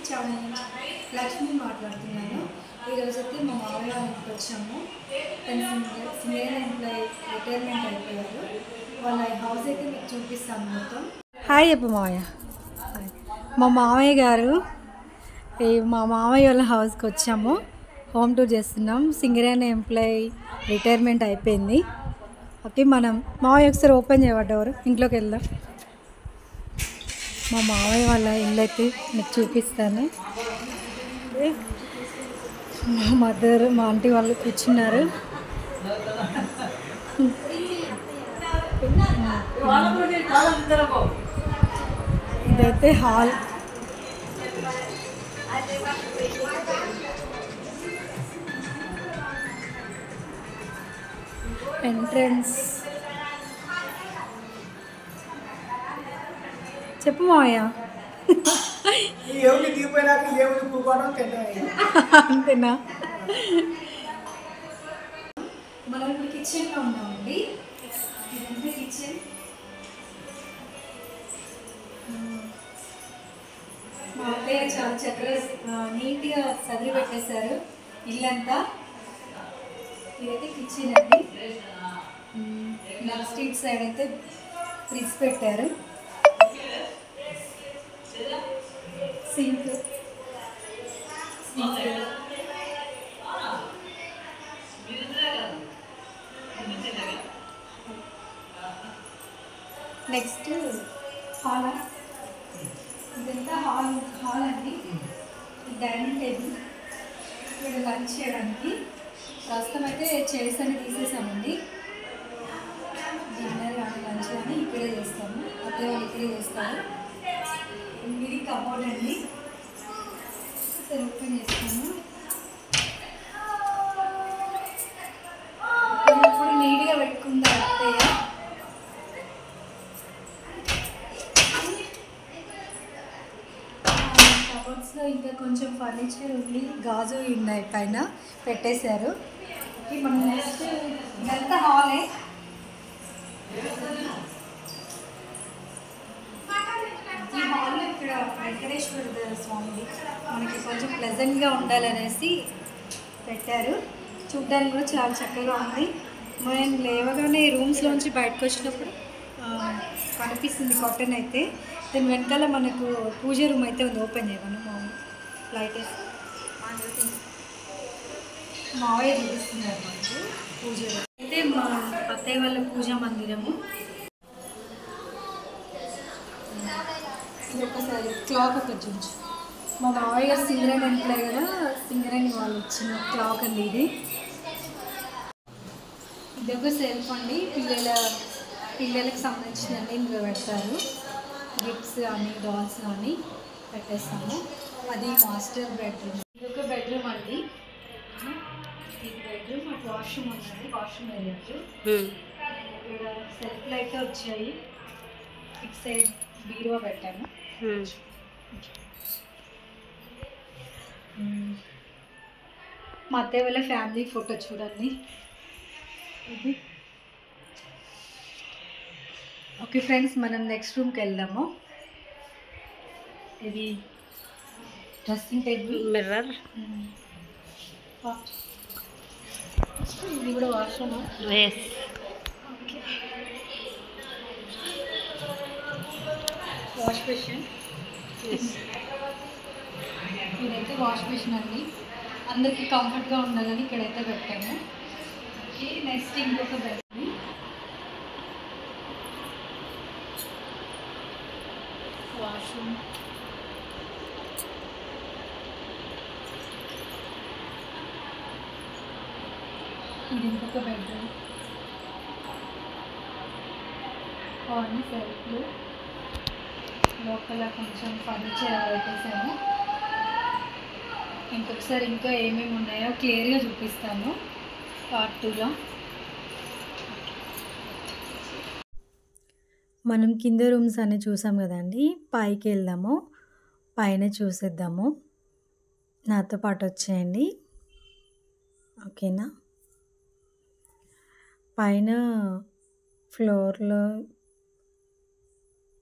Channel Lakshmi మాట్లాడుతున్నాను. ఈరోజైతే మా మామయ్య ఇంటికి వచ్చాము. తను సింగర్ ఎంప్లాయీ రిటైర్మెంట్ అయిపోయారు. వాళ్ళ హౌస్ అయితే మీకు చూపిస్తాను మొత్తం. హాయ్ చెప్పు మామయ్య. మా మామయ్య గారు మా మామయ్య వాళ్ళ హౌస్కి వచ్చాము. హోమ్ టూర్ చేస్తున్నాం. సింగరేణి ఎంప్లాయీ రిటైర్మెంట్ అయిపోయింది. ఓకే, మనం మామయ్య ఒకసారి ఓపెన్ చేయబడ్డవారు ఇంట్లోకి వెళ్దాం. మా మామయ్య వాళ్ళ ఇల్లు అయితే మీకు చూపిస్తాను. మా మదర్ మా ఆంటీ వాళ్ళు కూర్చున్నారు. ఇదైతే హాల్. ఎంట్రన్స్. చెప్పు మావయ్య. అంతేనా? మనం ఇప్పుడు కిచెన్లో ఉన్నామండి. ఇదంతా కిచెన్. మా అత్తయ్య చాలా చక్కగా నీట్గా సదిరి పెట్టేశారు ఇల్లంతా. ఇదైతే కిచెన్ అండి. నెక్స్ట్ ఇటు సైడ్ అయితే ఫ్రిడ్జ్ పెట్టారు. సింక్. Next hall. ఇదంతా హాల్ అండి. Dining table. ఇక్కడ లంచ్ చేయడానికి ప్రస్తుతం అయితే చైర్స్ అని తీసేసామండి. డిన్నర్ కానీ లంచ్ కానీ ఇక్కడే చేస్తాము. అత్తయ్య వాళ్ళు ఇక్కడే చేస్తారు. ఇది కబోర్డ్ అండి. ఓపెన్ చేస్తాము. ఇప్పుడు నీట్గా పెట్టుకుందా అత్తయ్య. కబోర్డ్స్లో ఇంకా కొంచెం ఫర్నిచర్ ఉంది. గాజు ఉన్నాయి పైన పెట్టేశారు. మనం నెక్స్ట్ ఇదంతా హాలే. ఈ హాల్లో ఇక్కడ వెంకటేశ్వర స్వామిది మనకి కొంచెం ప్లెజెంట్గా ఉండాలనేసి పెట్టారు. చూడ్డానికి కూడా చాలా చక్కగా ఉంది. మనం లేవగానే రూమ్స్లోంచి బయటకు వచ్చినప్పుడు కనిపిస్తుంది కర్టెన్ అయితే. దాని వెనకాల మనకు పూజ రూమ్ అయితే ఉంది. ఓపెన్ చేయమను మామూలు లైట్ వేసి మావయ్య చూపిస్తున్నారు మనకు పూజ రూమ్ అయితే. మా అత్తయ్య వాళ్ళ పూజా మందిరము. ఇది ఒకసారి క్లాక్ ఒకటి చూపించు. మా మావయ్య గారు సింగరేణి ఎంప్లాయ్ కదా, సింగరేణి వాళ్ళు ఇచ్చిన క్లాక్ అండి ఇది. ఇది ఒక సెల్ఫ్ అండి. పిల్లలకు సంబంధించినవి ఇందులో పెడతారు. గిఫ్ట్స్ కానీ డాల్స్ కానీ పెట్టేస్తాము. అది మాస్టర్ బెడ్రూమ్. ఇది ఒక బెడ్రూమ్ అండి. ఇది బెడ్రూమ్. అటు వాష్రూమ్ ఉందండి. Washroom area. ఇక్కడ సెల్ఫ్లు అయితే వచ్చాయి. ఇటు సైడ్ బీరువా పెట్టాము. మా అత్తయ్య వాళ్ళ ఫ్యామిలీ ఫోటో చూడండి. ఇది ఓకే ఫ్రెండ్స్, మనం నెక్స్ట్ రూమ్కి వెళ్దాము. ఇది డ్రెస్సింగ్ టేబుల్, మిర్రర్. ఇది కూడా వాష్రూమ్. Okay, wash basin. ఇదైతే వాష్ బేసిన్ అండి. అందరికీ కంఫర్ట్గా ఉండాలని ఇక్కడైతే పెట్టాము. ఓకే, నెక్స్ట్ ఇంకొక బెడ్. వాష్రూమ్. ఇది ఇంకొక బెడ్రూమ్. అన్ని సెల్ఫ్లు. లోపల కొంచెం ఫర్నిచర్ పెట్టేసాము. ఇంకొకసారి ఇంకా ఏమేమి ఉన్నాయో క్లియర్గా చూపిస్తాను పార్ట్ 2లో. మనం కింద రూమ్స్ అన్నీ చూసాం కదండి. పైకి వెళ్దాము. పైన చూసేద్దాము. నాతో పాటు వచ్చేయండి. ఓకేనా? పైన ఫ్లోర్లో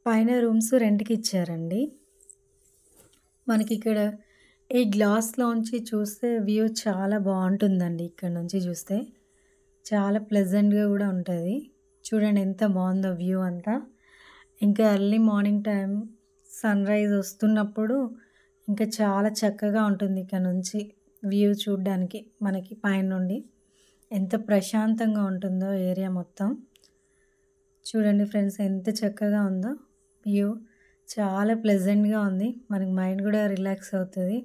పైన రూమ్స్ రెంట్కి ఇచ్చారండి. మనకి ఇక్కడ ఈ గ్లాస్‌లోంచి చూస్తే వ్యూ చాలా బావుంటుందండి. ఇక్కడ నుంచి చూస్తే. చాలా ప్లెజెంట్‌గా గూడా ఉంటది. చూడండి ఎంత బావుందో వ్యూ అంతా. ఇంకా ఎర్లీ మార్నింగ్ టైం సన్‌రైజ్ వస్తున్నప్పుడు ఇంకా చాలా చక్కగా ఉంటుంది ఇక్కడ నుంచి వ్యూ చూడ్డానికి మనకి పైనుండి. ఎంత ప్రశాంతంగా ఉంటుందో ఏరియా మొత్తం. చూడండి ఫ్రెండ్స్ ఎంత చక్కగా ఉందో వ్యూ. చాలా ప్లెజెంట్‌గా ఉంది. మనకి మైండ్ గూడా రిలాక్స్ అవుతది.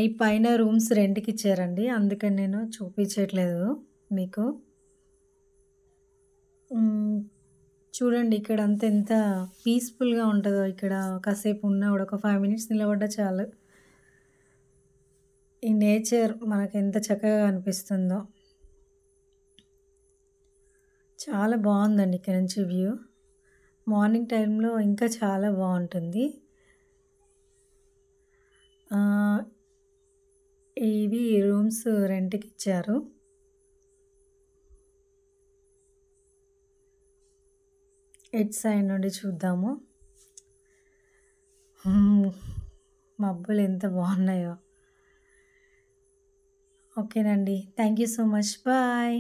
ఈ పైన రూమ్స్ రెంట్‌కిచ్చారండి. అందుకని నేను చూపించట్లేదు మీకు. హ్మ్. చూడండి ఇక్కడంతా ఎంత పీస్‌ఫుల్‌గా ఉంటదో ఇక్కడ కాసేపు ఉన్నా గూడా ఒక 5 మినిట్స్ నిలబడ్డా చాలు. ఈ నేచర్ మనకెంత చక్కగా అనిపిస్తుందో. చాలా బావుందండి ఇక్కడ నుంచి వ్యూ. మార్నింగ్ టైంలో ఇంకా చాలా బావుంటుంది. ఆహ్, ఇవి రూమ్స్ రెంట్‌కిచ్చారు. ఇటు సైడ్ నుండి చూద్దాము. హ్మ్. మబ్బులు ఎంత బావున్నాయో. ఓకేనండి. Thank you so much. Bye.